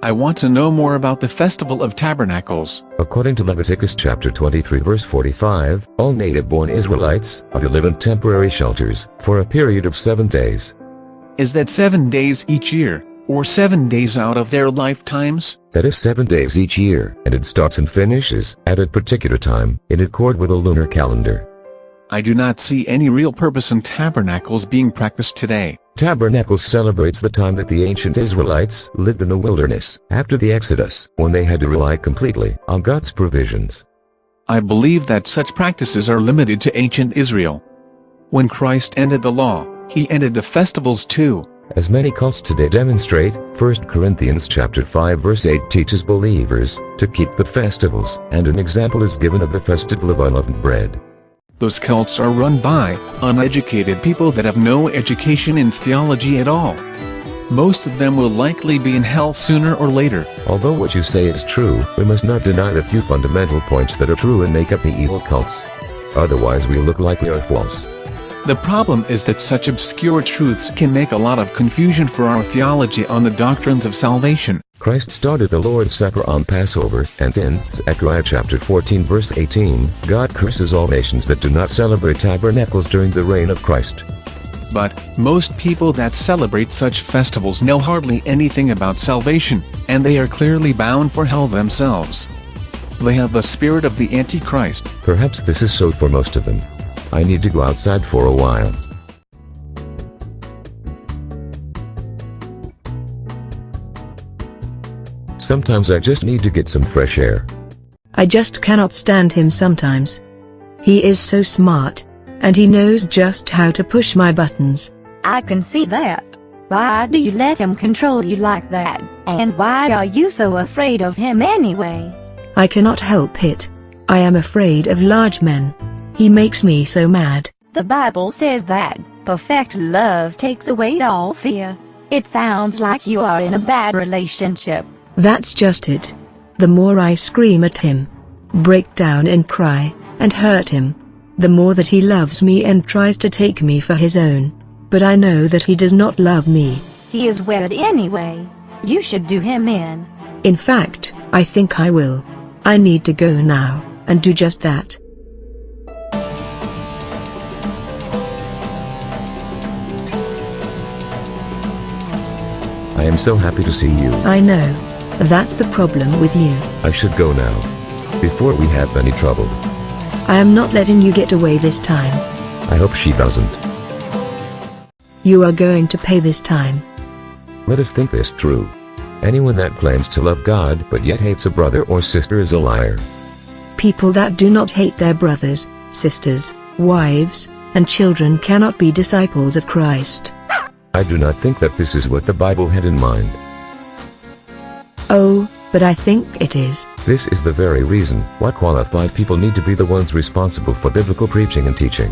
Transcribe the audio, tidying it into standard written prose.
I want to know more about the Festival of Tabernacles. According to Leviticus chapter 23 verse 45, all native-born Israelites are to live in temporary shelters for a period of 7 days. Is that 7 days each year, or 7 days out of their lifetimes? That is 7 days each year, and it starts and finishes at a particular time, in accord with a lunar calendar. I do not see any real purpose in tabernacles being practiced today. Tabernacles celebrates the time that the ancient Israelites lived in the wilderness, after the Exodus, when they had to rely completely on God's provisions. I believe that such practices are limited to ancient Israel. When Christ ended the law, he ended the festivals too. As many cults today demonstrate, 1 Corinthians chapter 5 verse 8 teaches believers to keep the festivals, and an example is given of the festival of Unleavened Bread. Those cults are run by uneducated people that have no education in theology at all. Most of them will likely be in hell sooner or later. Although what you say is true, we must not deny the few fundamental points that are true and make up the evil cults. Otherwise we look like we are false. The problem is that such obscure truths can make a lot of confusion for our theology on the doctrines of salvation. Christ started the Lord's Supper on Passover, and in Zechariah chapter 14 verse 18, God curses all nations that do not celebrate tabernacles during the reign of Christ. But most people that celebrate such festivals know hardly anything about salvation, and they are clearly bound for hell themselves. They have the spirit of the Antichrist. Perhaps this is so for most of them. I need to go outside for a while. Sometimes I just need to get some fresh air. I just cannot stand him sometimes. He is so smart, and he knows just how to push my buttons. I can see that. Why do you let him control you like that? And why are you so afraid of him anyway? I cannot help it. I am afraid of large men. He makes me so mad. The Bible says that perfect love takes away all fear. It sounds like you are in a bad relationship. That's just it. The more I scream at him, break down and cry, and hurt him, the more that he loves me and tries to take me for his own. But I know that he does not love me. He is weird anyway. You should do him in. In fact, I think I will. I need to go now, and do just that. I am so happy to see you. I know. That's the problem with you. I should go now, before we have any trouble. I am not letting you get away this time. I hope she doesn't. You are going to pay this time. Let us think this through. Anyone that claims to love God but yet hates a brother or sister is a liar. People that do not hate their brothers, sisters, wives, and children cannot be disciples of Christ. I do not think that this is what the Bible had in mind. Oh, but I think it is. This is the very reason why qualified people need to be the ones responsible for biblical preaching and teaching.